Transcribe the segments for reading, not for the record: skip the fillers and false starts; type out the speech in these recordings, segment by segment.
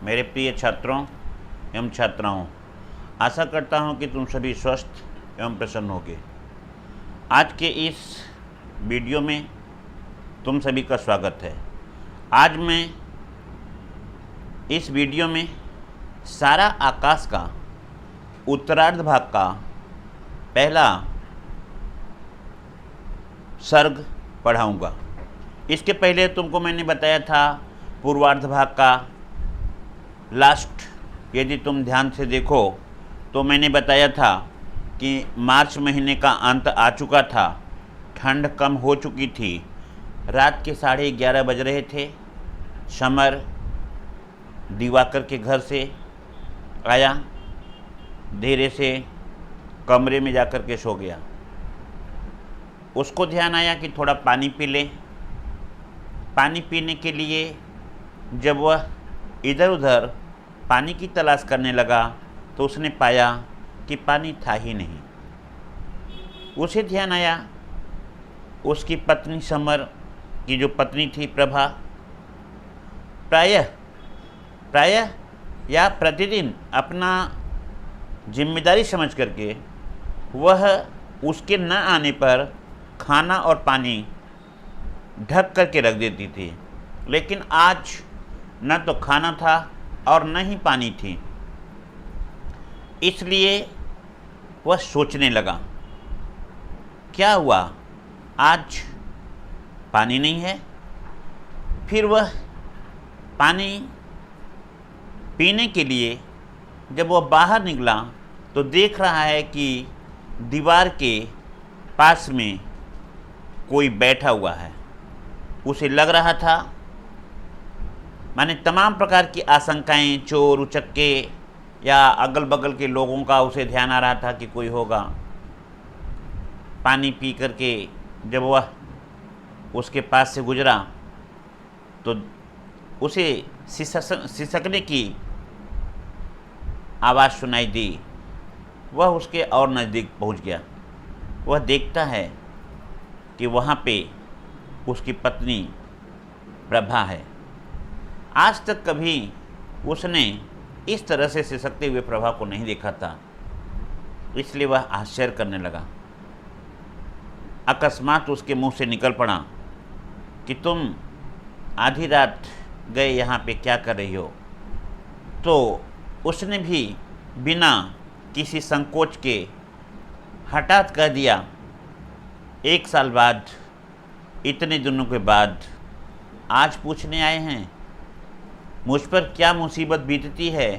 मेरे प्रिय छात्रों एवं छात्राओं, आशा करता हूं कि तुम सभी स्वस्थ एवं प्रसन्न होगे। आज के इस वीडियो में तुम सभी का स्वागत है। आज मैं इस वीडियो में सारा आकाश का उत्तरार्ध भाग का पहला सर्ग पढ़ाऊंगा। इसके पहले तुमको मैंने बताया था पूर्वार्ध भाग का लास्ट, यदि तुम ध्यान से देखो तो मैंने बताया था कि मार्च महीने का अंत आ चुका था, ठंड कम हो चुकी थी, रात के 11:30 बज रहे थे। समर दिवाकर के घर से आया, धीरे से कमरे में जाकर के सो गया। उसको ध्यान आया कि थोड़ा पानी पी ले। पानी पीने के लिए जब वह इधर उधर पानी की तलाश करने लगा तो उसने पाया कि पानी था ही नहीं। उसे ध्यान आया उसकी पत्नी समर की जो पत्नी थी प्रभा, प्रायः या प्रतिदिन अपना जिम्मेदारी समझ करके वह उसके न आने पर खाना और पानी ढक करके रख देती थी, लेकिन आज न तो खाना था और न ही पानी थी। इसलिए वह सोचने लगा, क्या हुआ, आज पानी नहीं है। फिर वह पानी पीने के लिए जब वह बाहर निकला तो देख रहा है कि दीवार के पास में कोई बैठा हुआ है। उसे लग रहा था, माने तमाम प्रकार की आशंकाएं, चोर उचक्के या अगल बगल के लोगों का उसे ध्यान आ रहा था कि कोई होगा। पानी पी करके जब वह उसके पास से गुजरा तो उसे सिसकने की आवाज़ सुनाई दी। वह उसके और नज़दीक पहुंच गया। वह देखता है कि वहाँ पे उसकी पत्नी प्रभा है। आज तक कभी उसने इस तरह से सिसकते हुए प्रभा को नहीं देखा था, इसलिए वह आश्चर्य करने लगा। अकस्मात उसके मुंह से निकल पड़ा कि तुम आधी रात गए यहाँ पे क्या कर रही हो। तो उसने भी बिना किसी संकोच के हठात कह दिया, 1 साल बाद, इतने दिनों के बाद आज पूछने आए हैं मुझ पर क्या मुसीबत बीतती है,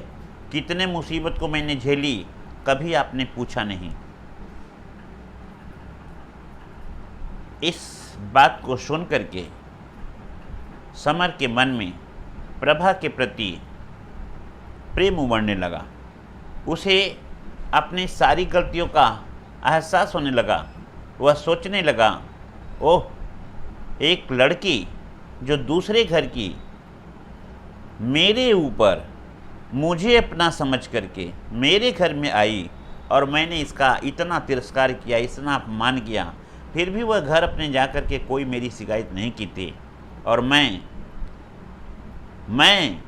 कितने मुसीबत को मैंने झेली, कभी आपने पूछा नहीं। इस बात को सुन करके समर के मन में प्रभा के प्रति प्रेम उमड़ने लगा। उसे अपनी सारी गलतियों का एहसास होने लगा। वह सोचने लगा, ओह, एक लड़की जो दूसरे घर की मेरे ऊपर मुझे अपना समझ करके मेरे घर में आई और मैंने इसका इतना तिरस्कार किया, इतना अपमान किया, फिर भी वह घर अपने जा कर के कोई मेरी शिकायत नहीं की थी, और मैं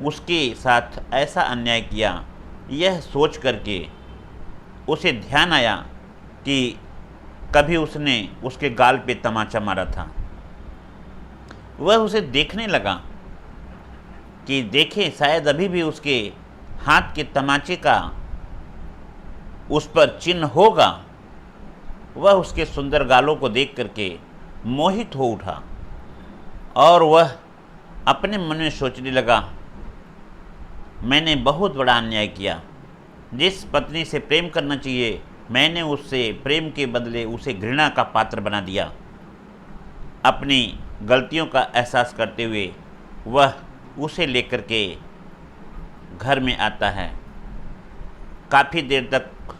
उसके साथ ऐसा अन्याय किया। यह सोच करके उसे ध्यान आया कि कभी उसने उसके गाल पे तमाचा मारा था। वह उसे देखने लगा कि देखे शायद अभी भी उसके हाथ के तमाचे का उस पर चिन्ह होगा। वह उसके सुंदर गालों को देख करके मोहित हो उठा और वह अपने मन में सोचने लगा, मैंने बहुत बड़ा अन्याय किया। जिस पत्नी से प्रेम करना चाहिए मैंने उससे प्रेम के बदले उसे घृणा का पात्र बना दिया। अपनी गलतियों का एहसास करते हुए वह उसे लेकर के घर में आता है। काफ़ी देर तक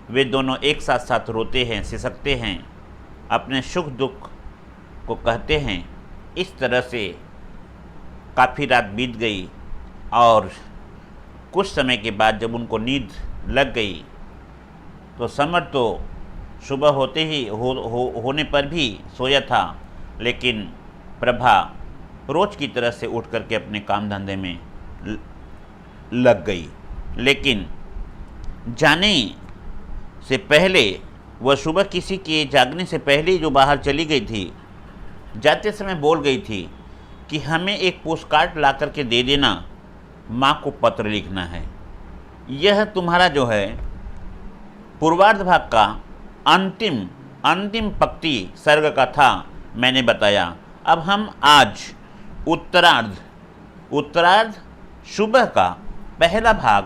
वे दोनों एक साथ साथ रोते हैं, सिसकते हैं, अपने सुख दुख को कहते हैं। इस तरह से काफ़ी रात बीत गई और कुछ समय के बाद जब उनको नींद लग गई तो समर तो सुबह होते ही होने पर भी सोया था, लेकिन प्रभा रोज़ की तरह से उठ करके अपने काम धंधे में लग गई। लेकिन जाने से पहले वह सुबह किसी के जागने से पहले जो बाहर चली गई थी, जाते समय बोल गई थी कि हमें एक पोस्टकार्ड ला करके दे देना, माँ को पत्र लिखना है। यह तुम्हारा जो है पूर्वार्ध भाग का अंतिम पंक्ति सर्ग का था, मैंने बताया। अब हम आज उत्तरार्ध सुबह का पहला भाग,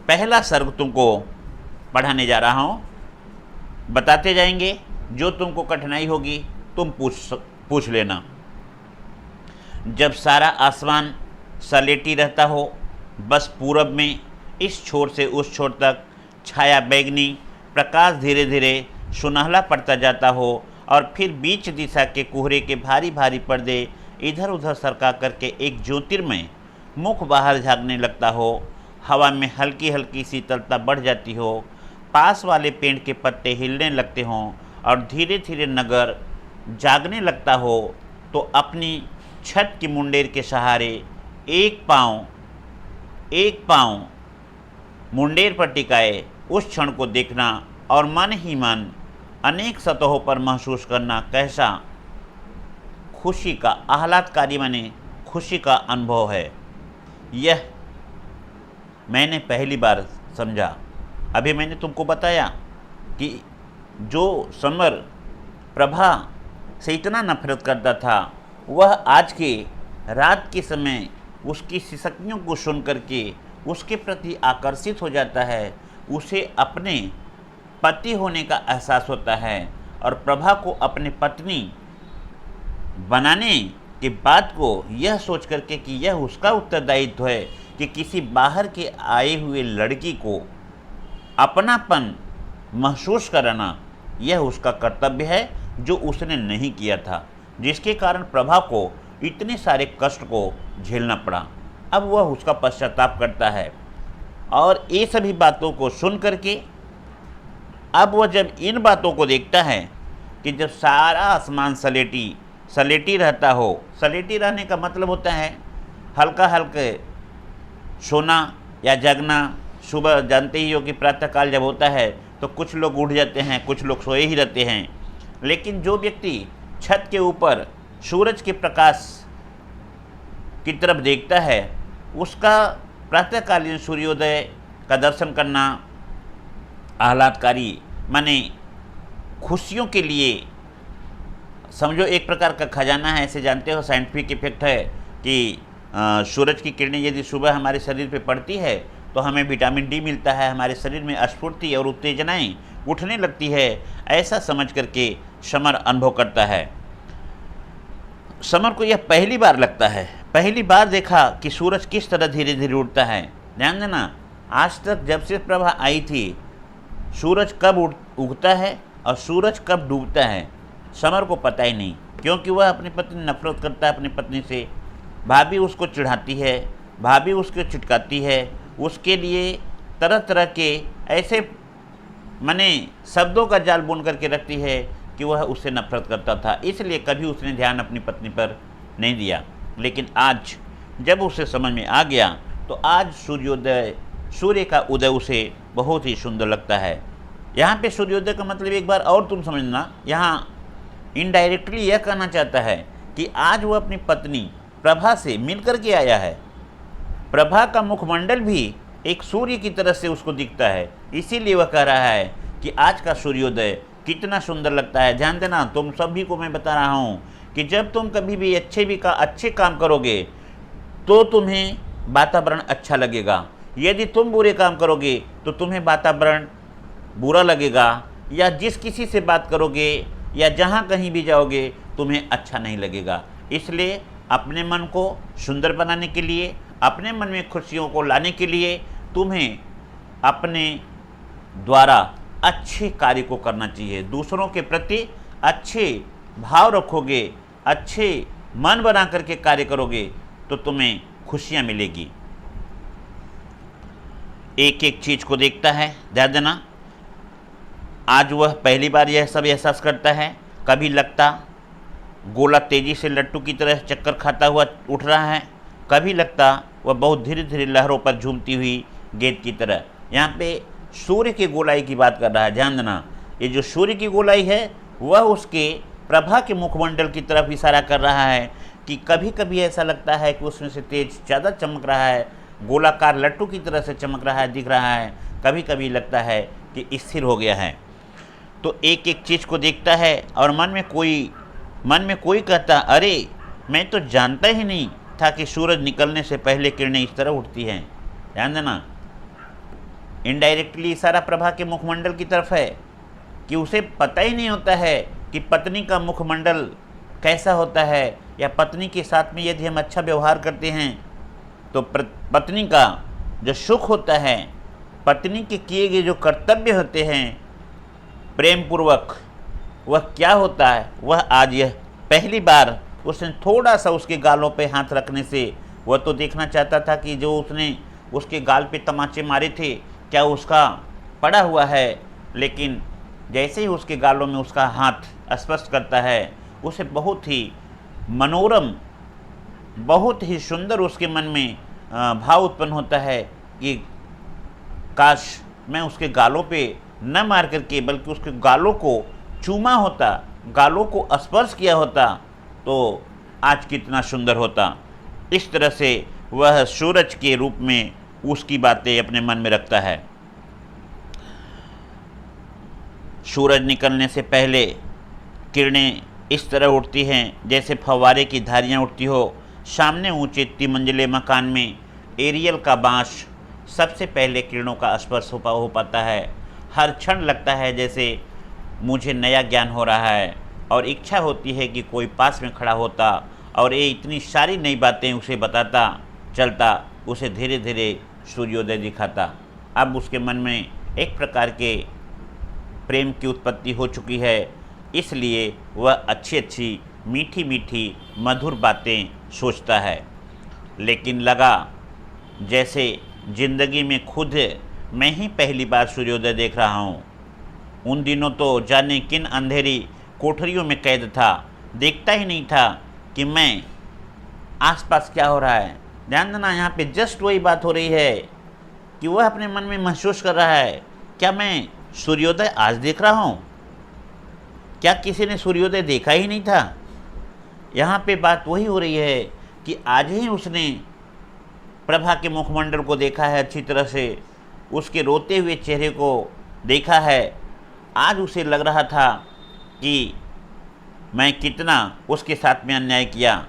पहला सर्ग तुमको पढ़ाने जा रहा हूँ। बताते जाएंगे, जो तुमको कठिनाई होगी तुम पूछ लेना। जब सारा आसमान सलेटी रहता हो, बस पूरब में इस छोर से उस छोर तक छाया बैगनी, प्रकाश धीरे धीरे सुनहला पड़ता जाता हो, और फिर बीच दिशा के कोहरे के भारी भारी पर्दे इधर उधर सरका करके एक ज्योतिर्मय मुख बाहर झाँकने लगता हो, हवा में हल्की हल्की शीतलता बढ़ जाती हो, पास वाले पेड़ के पत्ते हिलने लगते हों और धीरे धीरे नगर जागने लगता हो, तो अपनी छत की मुंडेर के सहारे एक पाँव मुंडेर पर टिकाए उस क्षण को देखना और मन ही मन अनेक सतहों पर महसूस करना कैसा खुशी का, आह्लादकारी माने खुशी का अनुभव है। यह मैंने पहली बार समझा। अभी मैंने तुमको बताया कि जो समर प्रभा से इतना नफरत करता था, वह आज के रात के समय उसकी सिसकियों को सुन करके उसके प्रति आकर्षित हो जाता है। उसे अपने पति होने का एहसास होता है और प्रभा को अपने पत्नी बनाने के बाद को यह सोच करके कि यह उसका उत्तरदायित्व है कि किसी बाहर के आए हुए लड़की को अपनापन महसूस कराना, यह उसका कर्तव्य है, जो उसने नहीं किया था, जिसके कारण प्रभा को इतने सारे कष्ट को झेलना पड़ा। अब वह उसका पश्चाताप करता है और ये सभी बातों को सुन करके अब वह जब इन बातों को देखता है कि जब सारा आसमान सलेटी रहता हो, सलेटी रहने का मतलब होता है हल्का हल्के सोना या जगना। सुबह जानते ही हो कि प्रातःकाल जब होता है तो कुछ लोग उठ जाते हैं, कुछ लोग सोए ही रहते हैं, लेकिन जो व्यक्ति छत के ऊपर सूरज के प्रकाश की तरफ देखता है, उसका प्रातःकालीन सूर्योदय का दर्शन करना आह्लादकारी, माने खुशियों के लिए समझो एक प्रकार का खजाना है। ऐसे जानते हो साइंटिफिक इफेक्ट है कि सूरज की किरणें यदि सुबह हमारे शरीर पे पड़ती है तो हमें विटामिन डी मिलता है, हमारे शरीर में स्फूर्ति और उत्तेजनाएं उठने लगती है। ऐसा समझ करके समर अनुभव करता है। समर को यह पहली बार लगता है, पहली बार देखा कि सूरज किस तरह धीरे धीरे उठता है। ध्यान देना, आज तक जब से प्रभा आई थी, सूरज कब उगता है और सूरज कब डूबता है समर को पता ही नहीं, क्योंकि वह अपनी पत्नी नफरत करता है अपनी पत्नी से। भाभी उसको चिढ़ाती है, भाभी उसको चिटकाती है, उसके लिए तरह तरह के ऐसे माने शब्दों का जाल बुन करके रखती है कि वह उससे नफरत करता था। इसलिए कभी उसने ध्यान अपनी पत्नी पर नहीं दिया। लेकिन आज जब उसे समझ में आ गया तो आज सूर्य का उदय उसे बहुत ही सुंदर लगता है। यहाँ पे सूर्योदय का मतलब एक बार और तुम समझना, यहाँ इनडायरेक्टली यह कहना चाहता है कि आज वह अपनी पत्नी प्रभा से मिल कर के आया है। प्रभा का मुखमंडल भी एक सूर्य की तरह से उसको दिखता है, इसीलिए वह कह रहा है कि आज का सूर्योदय कितना सुंदर लगता है। ध्यान देना, तुम सभी को मैं बता रहा हूँ कि जब तुम कभी भी अच्छे काम करोगे तो तुम्हें वातावरण अच्छा लगेगा। यदि तुम बुरे काम करोगे तो तुम्हें वातावरण बुरा लगेगा, या जिस किसी से बात करोगे या जहाँ कहीं भी जाओगे तुम्हें अच्छा नहीं लगेगा। इसलिए अपने मन को सुंदर बनाने के लिए, अपने मन में खुशियों को लाने के लिए तुम्हें अपने द्वारा अच्छे कार्य को करना चाहिए। दूसरों के प्रति अच्छे भाव रखोगे, अच्छे मन बना करके कार्य करोगे तो तुम्हें खुशियाँ मिलेगी। एक एक चीज़ को देखता है। ध्यान देना, आज वह पहली बार यह सब एहसास करता है। कभी लगता गोला तेजी से लट्टू की तरह चक्कर खाता हुआ उठ रहा है, कभी लगता वह बहुत धीरे धीरे लहरों पर झूमती हुई गेंद की तरह। यहाँ पे सूर्य की गोलाई की बात कर रहा है, ध्यान देना। ये जो सूर्य की गोलाई है वह उसके प्रभा के मुखमंडल की तरफ इशारा कर रहा है कि कभी कभी ऐसा लगता है कि उसमें से तेज ज़्यादा चमक रहा है, गोलाकार लट्टू की तरह से चमक रहा है, दिख रहा है। कभी कभी लगता है कि स्थिर हो गया है। तो एक एक चीज़ को देखता है और मन में कोई कहता, अरे मैं तो जानता ही नहीं था कि सूरज निकलने से पहले किरणें इस तरह उठती हैं। ध्यान देना, इनडायरेक्टली इशारा प्रभा के मुखमंडल की तरफ है कि उसे पता ही नहीं होता है कि पत्नी का मुखमंडल कैसा होता है, या पत्नी के साथ में यदि हम अच्छा व्यवहार करते हैं तो पत्नी का जो सुख होता है, पत्नी के किए गए जो कर्तव्य होते हैं प्रेम पूर्वक, वह क्या होता है, वह आज यह पहली बार उसने थोड़ा सा उसके गालों पे हाथ रखने से, वह तो देखना चाहता था कि जो उसने उसके गाल पे तमाचे मारे थे क्या उसका पड़ा हुआ है, लेकिन जैसे ही उसके गालों में उसका हाथ स्पर्श करता है उसे बहुत ही मनोरम, बहुत ही सुंदर उसके मन में भाव उत्पन्न होता है कि काश मैं उसके गालों पे न मार करके बल्कि उसके गालों को चूमा होता, गालों को स्पर्श किया होता तो आज कितना सुंदर होता। इस तरह से वह सूरज के रूप में उसकी बातें अपने मन में रखता है। सूरज निकलने से पहले किरणें इस तरह उठती हैं जैसे फव्वारे की धारियाँ उठती हो। सामने ऊंचे तिमंजिले मकान में एरियल का बांस सबसे पहले किरणों का स्पर्श हो पाता है। हर क्षण लगता है जैसे मुझे नया ज्ञान हो रहा है और इच्छा होती है कि कोई पास में खड़ा होता और ये इतनी सारी नई बातें उसे बताता चलता, उसे धीरे धीरे सूर्योदय दिखाता। अब उसके मन में एक प्रकार के प्रेम की उत्पत्ति हो चुकी है, इसलिए वह अच्छी अच्छी मीठी मीठी मधुर बातें सोचता है। लेकिन लगा जैसे जिंदगी में खुद मैं ही पहली बार सूर्योदय देख रहा हूँ। उन दिनों तो जाने किन अंधेरी कोठरियों में कैद था, देखता ही नहीं था कि मैं आसपास क्या हो रहा है। ध्यान देना, यहाँ पे जस्ट वही बात हो रही है कि वह अपने मन में महसूस कर रहा है, क्या मैं सूर्योदय आज देख रहा हूँ? क्या किसी ने सूर्योदय देखा ही नहीं था? यहाँ पे बात वही हो रही है कि आज ही उसने प्रभा के मुखमंडल को देखा है, अच्छी तरह से उसके रोते हुए चेहरे को देखा है। आज उसे लग रहा था कि मैं कितना उसके साथ में अन्याय किया,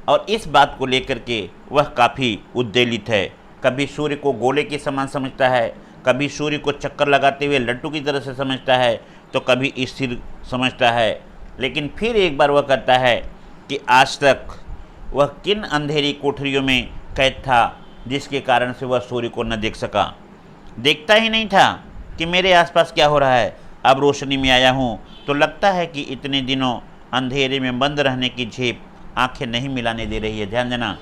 और इस बात को लेकर के वह काफ़ी उद्वेलित है। कभी सूर्य को गोले के समान समझता है, कभी सूर्य को चक्कर लगाते हुए लट्टू की तरह से समझता है, तो कभी स्थिर समझता है। लेकिन फिर एक बार वह कहता है कि आज तक वह किन अंधेरी कोठरियों में कैद था जिसके कारण से वह सूर्य को न देख सका। देखता ही नहीं था कि मेरे आसपास क्या हो रहा है। अब रोशनी में आया हूँ तो लगता है कि इतने दिनों अंधेरे में बंद रहने की झेप आंखें नहीं मिलाने दे रही है। ध्यान देना,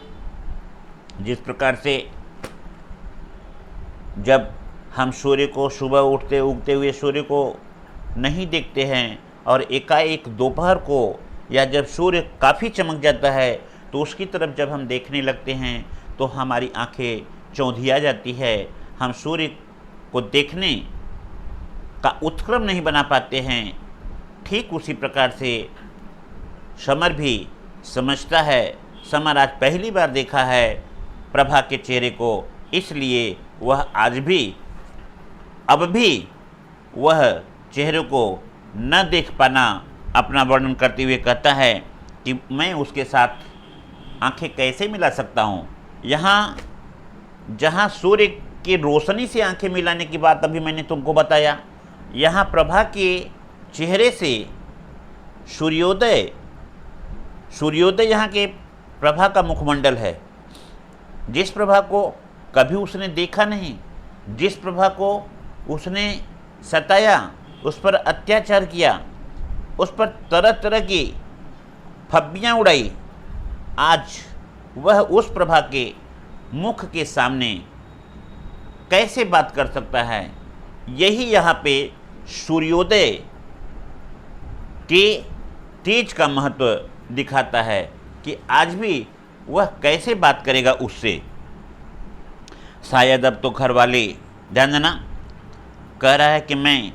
जिस प्रकार से जब हम सूर्य को सुबह उगते हुए सूर्य को नहीं देखते हैं और एकाएक दोपहर को या जब सूर्य काफ़ी चमक जाता है तो उसकी तरफ जब हम देखने लगते हैं तो हमारी आंखें चौंधिया जाती है, हम सूर्य को देखने का उत्क्रम नहीं बना पाते हैं। ठीक उसी प्रकार से समर भी समझता है, समर आज पहली बार देखा है प्रभा के चेहरे को, इसलिए वह आज भी अब भी वह चेहरे को न देख पाना अपना वर्णन करते हुए कहता है कि मैं उसके साथ आंखें कैसे मिला सकता हूँ। यहाँ जहाँ सूर्य की रोशनी से आंखें मिलाने की बात अभी मैंने तुमको बताया, यहाँ प्रभा के चेहरे से सूर्योदय यहाँ के प्रभा का मुखमंडल है। जिस प्रभा को कभी उसने देखा नहीं, जिस प्रभा को उसने सताया, उस पर अत्याचार किया, उस पर तरह तरह की फब्बियाँ उड़ाई, आज वह उस प्रभा के मुख के सामने कैसे बात कर सकता है। यही यहाँ पे सूर्योदय के तेज का महत्व दिखाता है कि आज भी वह कैसे बात करेगा उससे। शायद अब तो घर वाले, ध्यान देना, कह रहा है कि मैं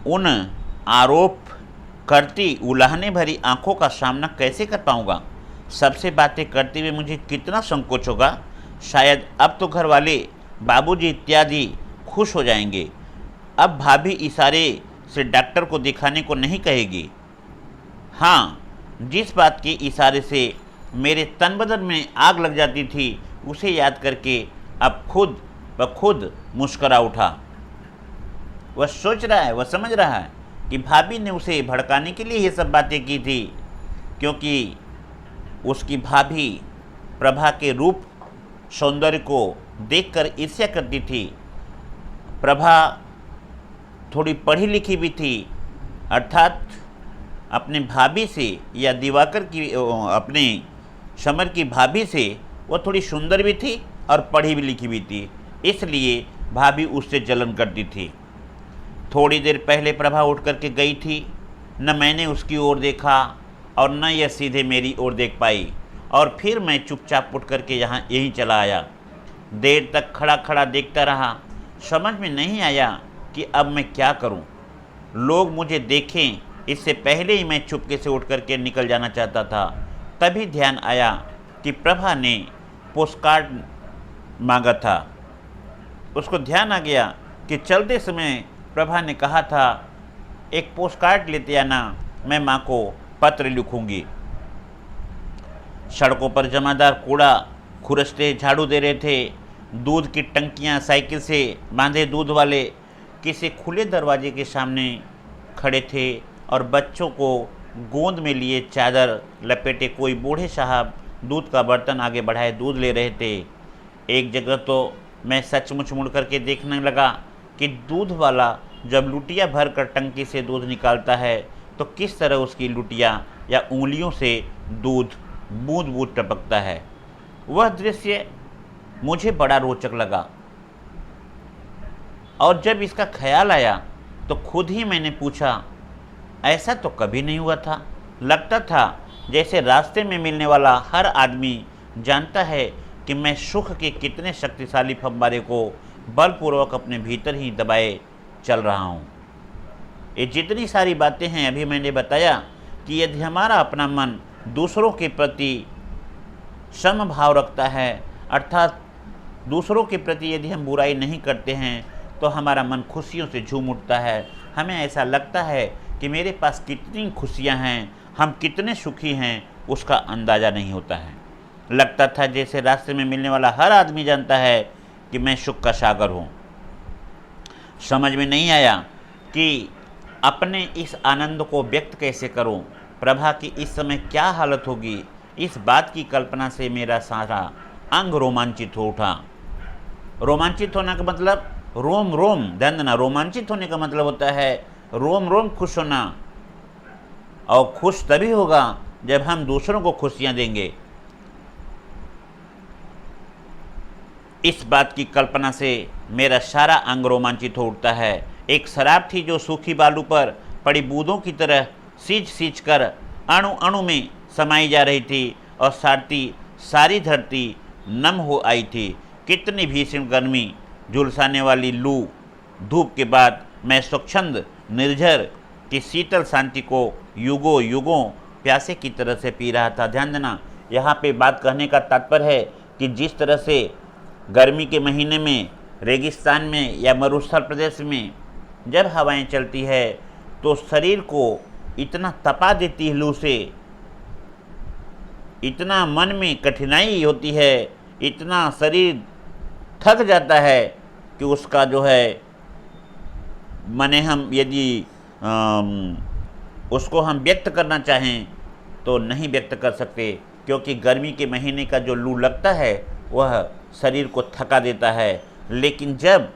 उन आरोप करती उलाहने भरी आंखों का सामना कैसे कर पाऊंगा। सबसे बातें करते हुए मुझे कितना संकोच होगा। शायद अब तो घर वाले, बाबूजी इत्यादि खुश हो जाएंगे। अब भाभी इशारे से डॉक्टर को दिखाने को नहीं कहेगी। हाँ, जिस बात के इशारे से मेरे तन बदन में आग लग जाती थी उसे याद करके अब खुद ब खुद मुस्करा उठा। वह सोच रहा है, वह समझ रहा है कि भाभी ने उसे भड़काने के लिए ये सब बातें की थी, क्योंकि उसकी भाभी प्रभा के रूप सौंदर्य को देखकर ईर्ष्या करती थी। प्रभा थोड़ी पढ़ी लिखी भी थी, अर्थात अपने भाभी से या दिवाकर की, अपने समर की भाभी से वह थोड़ी सुंदर भी थी और पढ़ी भी लिखी भी थी, इसलिए भाभी उससे जलन करती थी। थोड़ी देर पहले प्रभा उठ करके गई थी, न मैंने उसकी ओर देखा और न यह सीधे मेरी ओर देख पाई, और फिर मैं चुपचाप उठ करके यहीं चला आया। देर तक खड़ा खड़ा देखता रहा। समझ में नहीं आया कि अब मैं क्या करूं। लोग मुझे देखें इससे पहले ही मैं चुपके से उठ करके निकल जाना चाहता था। तभी ध्यान आया कि प्रभा ने पोस्टकार्ड मांगा था। उसको ध्यान आ गया कि चलते समय प्रभा ने कहा था, एक पोस्टकार्ड लेते आना, मैं माँ को पत्र लिखूंगी। सड़कों पर जमादार कूड़ा खुरसते झाड़ू दे रहे थे। दूध की टंकियां साइकिल से बांधे दूध वाले किसी खुले दरवाजे के सामने खड़े थे और बच्चों को गोंद में लिए चादर लपेटे कोई बूढ़े साहब दूध का बर्तन आगे बढ़ाए दूध ले रहे थे। एक जगह तो मैं सचमुच मुड़ करके देखने लगा कि दूध वाला जब लुटिया भर कर टंकी से दूध निकालता है तो किस तरह उसकी लुटिया या उंगलियों से दूध बूंद बूंद टपकता है। वह दृश्य मुझे बड़ा रोचक लगा और जब इसका ख्याल आया तो खुद ही मैंने पूछा, ऐसा तो कभी नहीं हुआ था। लगता था जैसे रास्ते में मिलने वाला हर आदमी जानता है कि मैं सुख के कितने शक्तिशाली फव्वारे को बलपूर्वक अपने भीतर ही दबाए चल रहा हूँ। ये जितनी सारी बातें हैं अभी मैंने बताया कि यदि हमारा अपना मन दूसरों के प्रति समभाव रखता है, अर्थात दूसरों के प्रति यदि हम बुराई नहीं करते हैं तो हमारा मन खुशियों से झूम उठता है। हमें ऐसा लगता है कि मेरे पास कितनी खुशियाँ हैं, हम कितने सुखी हैं, उसका अंदाज़ा नहीं होता है। लगता था जैसे रास्ते में मिलने वाला हर आदमी जानता है कि मैं सुख का सागर हूँ। समझ में नहीं आया कि अपने इस आनंद को व्यक्त कैसे करूं। प्रभा की इस समय क्या हालत होगी, इस बात की कल्पना से मेरा सारा अंग रोमांचित हो उठा। रोमांचित होने का मतलब रोम रोम, ध्यान देना, रोमांचित होने का मतलब होता है रोम रोम खुश होना, और खुश तभी होगा जब हम दूसरों को खुशियां देंगे। इस बात की कल्पना से मेरा सारा अंग रोमांचित हो उठता है। एक शराब थी जो सूखी बालू पर पड़ी बूंदों की तरह सींच सींच कर अणु अणु में समाई जा रही थी और सारी धरती नम हो आई थी। कितनी भीषण गर्मी, झुलसाने वाली लू धूप के बाद मैं स्वच्छंद निर्झर की शीतल शांति को युगों युगों प्यासे की तरह से पी रहा था। ध्यान देना, यहाँ पे बात कहने का तात्पर्य है कि जिस तरह से गर्मी के महीने में रेगिस्तान में या मरुस्थल प्रदेश में जब हवाएं चलती है तो शरीर को इतना तपा देती है लू से, इतना मन में कठिनाई होती है, इतना शरीर थक जाता है कि उसका जो है माने हम यदि उसको हम व्यक्त करना चाहें तो नहीं व्यक्त कर सकते, क्योंकि गर्मी के महीने का जो लू लगता है वह शरीर को थका देता है। लेकिन जब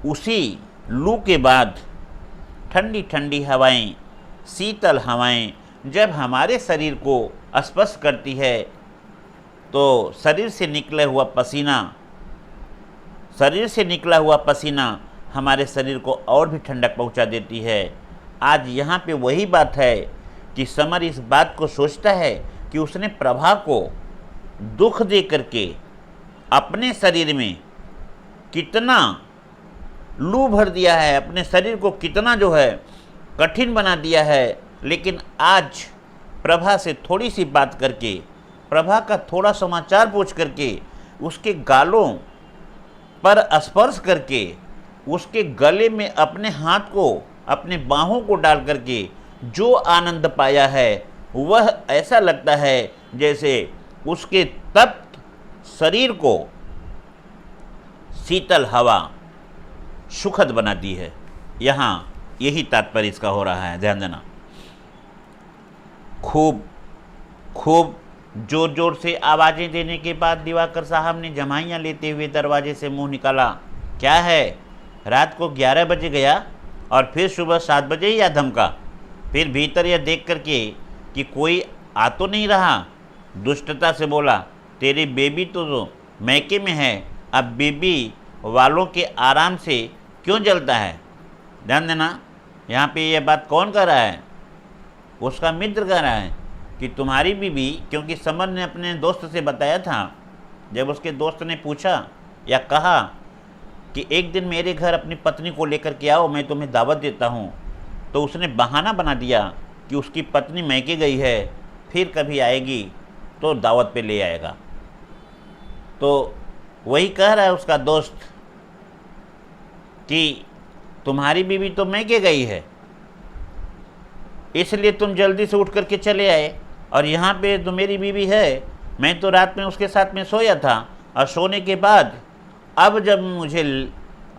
उसी लू के बाद ठंडी ठंडी हवाएं, शीतल हवाएं जब हमारे शरीर को स्पर्श करती है तो शरीर से निकला हुआ पसीना हमारे शरीर को और भी ठंडक पहुंचा देती है। आज यहाँ पे वही बात है कि समर इस बात को सोचता है कि उसने प्रभा को दुख दे करके अपने शरीर में कितना लू भर दिया है, अपने शरीर को कितना जो है कठिन बना दिया है। लेकिन आज प्रभा से थोड़ी सी बात करके, प्रभा का थोड़ा समाचार पूछ करके, उसके गालों पर स्पर्श करके, उसके गले में अपने हाथ को, अपने बाहों को डाल करके जो आनंद पाया है, वह ऐसा लगता है जैसे उसके तप्त शरीर को शीतल हवा सुखद बनाती है। यहाँ यही तात्पर्य इसका हो रहा है, ध्यान देना। खूब खूब जोर जोर से आवाज़ें देने के बाद दिवाकर साहब ने जमाइयाँ लेते हुए दरवाजे से मुंह निकाला। क्या है, रात को 11 बजे गया और फिर सुबह 7 बजे ही आ धमका। फिर भीतर यह देख करके कि कोई आ तो नहीं रहा, दुष्टता से बोला, तेरी बेबी तो मैके में है, अब बेबी वालों के आराम से क्यों जलता है। ध्यान देना, यहाँ पे यह बात कौन कर रहा है? उसका मित्र कह रहा है कि तुम्हारी बीबी, क्योंकि समर ने अपने दोस्त से बताया था, जब उसके दोस्त ने पूछा या कहा कि एक दिन मेरे घर अपनी पत्नी को लेकर के आओ, मैं तुम्हें दावत देता हूँ, तो उसने बहाना बना दिया कि उसकी पत्नी मैके गई है, फिर कभी आएगी तो दावत पे ले आएगा। तो वही कह रहा है उसका दोस्त कि तुम्हारी बीवी तो मैके गई है, इसलिए तुम जल्दी से उठ करके चले आए, और यहाँ पे तो मेरी बीवी है, मैं तो रात में उसके साथ में सोया था, और सोने के बाद अब जब मुझे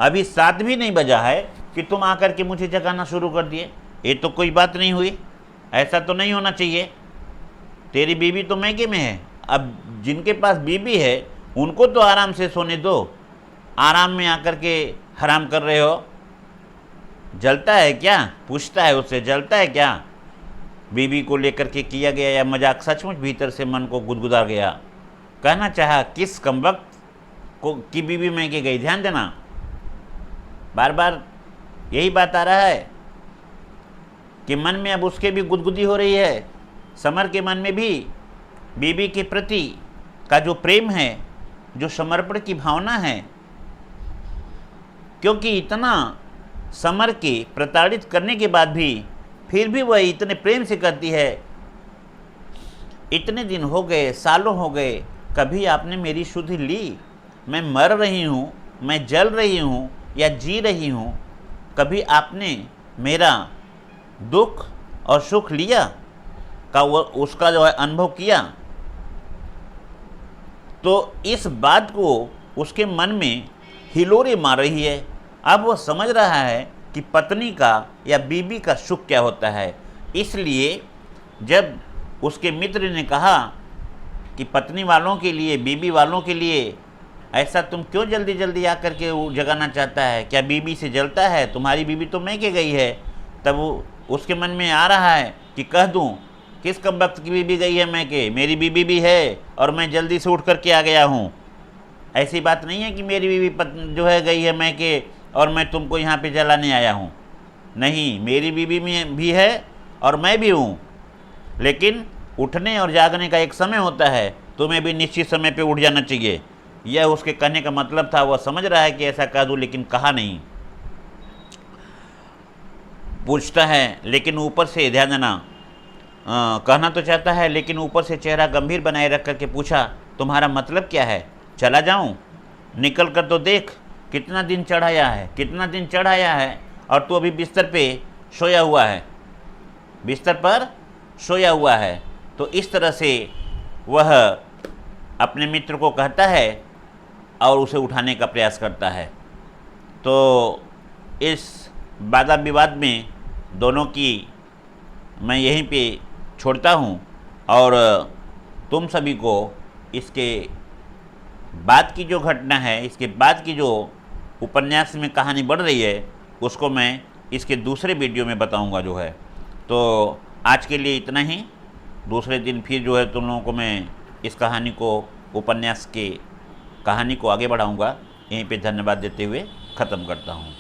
अभी 7 भी नहीं बजा है कि तुम आकर के मुझे जगाना शुरू कर दिए। ये तो कोई बात नहीं हुई, ऐसा तो नहीं होना चाहिए। तेरी बीवी तो मैके में है, अब जिनके पास बीवी है उनको तो आराम से सोने दो, आराम में आकर के हराम कर रहे हो। जलता है क्या? पूछता है उससे, जलता है क्या? बीबी को लेकर के किया गया यह मजाक सचमुच भीतर से मन को गुदगुदा गया। कहना चाहा, किस कमबख्त को की बीबी मैके गई। ध्यान देना, बार बार यही बात आ रहा है कि मन में अब उसके भी गुदगुदी हो रही है। समर के मन में भी बीबी के प्रति का जो प्रेम है, जो समर्पण की भावना है, क्योंकि इतना समर के प्रताड़ित करने के बाद भी फिर भी वह इतने प्रेम से कहती है, इतने दिन हो गए, सालों हो गए, कभी आपने मेरी सुध ली? मैं मर रही हूँ, मैं जल रही हूँ या जी रही हूँ, कभी आपने मेरा दुख और सुख लिया का वो उसका जो है अनुभव किया? तो इस बात को उसके मन में हिलोरे मार रही है। अब वह समझ रहा है कि पत्नी का या बीबी का सुख क्या होता है। इसलिए जब उसके मित्र ने कहा कि पत्नी वालों के लिए, बीबी वालों के लिए ऐसा तुम क्यों जल्दी जल्दी आकर के वो जगाना चाहता है, क्या बीबी से जलता है? तुम्हारी बीबी तो मैके गई है। तब उसके मन में आ रहा है कि कह दूं, किस कमबख्त की बीबी गई है मैके? मेरी बीबी भी है और मैं जल्दी से उठ करके आ गया हूँ। ऐसी बात नहीं है कि मेरी बीबी जो है गई है मैके और मैं तुमको यहाँ पे जलाने आया हूँ। नहीं, मेरी बीबी में भी है और मैं भी हूँ, लेकिन उठने और जागने का एक समय होता है, तुम्हें भी निश्चित समय पे उठ जाना चाहिए। यह उसके कहने का मतलब था। वह समझ रहा है कि ऐसा कह दूँ, लेकिन कहा नहीं। पूछता है, लेकिन ऊपर से, ध्यान देना, कहना तो चाहता है, लेकिन ऊपर से चेहरा गंभीर बनाए रख करके पूछा, तुम्हारा मतलब क्या है? चला जाऊँ? निकल कर तो देख, कितना दिन चढ़ाया है, कितना दिन चढ़ाया है, और तू अभी बिस्तर पे सोया हुआ है, बिस्तर पर सोया हुआ है। तो इस तरह से वह अपने मित्र को कहता है और उसे उठाने का प्रयास करता है। तो इस वादा विवाद में दोनों की मैं यहीं पे छोड़ता हूँ, और तुम सभी को इसके बाद की जो घटना है, इसके बाद की जो उपन्यास में कहानी बढ़ रही है, उसको मैं इसके दूसरे वीडियो में बताऊंगा जो है। तो आज के लिए इतना ही। दूसरे दिन फिर जो है तुम लोगों को मैं इस कहानी को, उपन्यास के कहानी को आगे बढ़ाऊंगा। यहीं पे धन्यवाद देते हुए ख़त्म करता हूँ।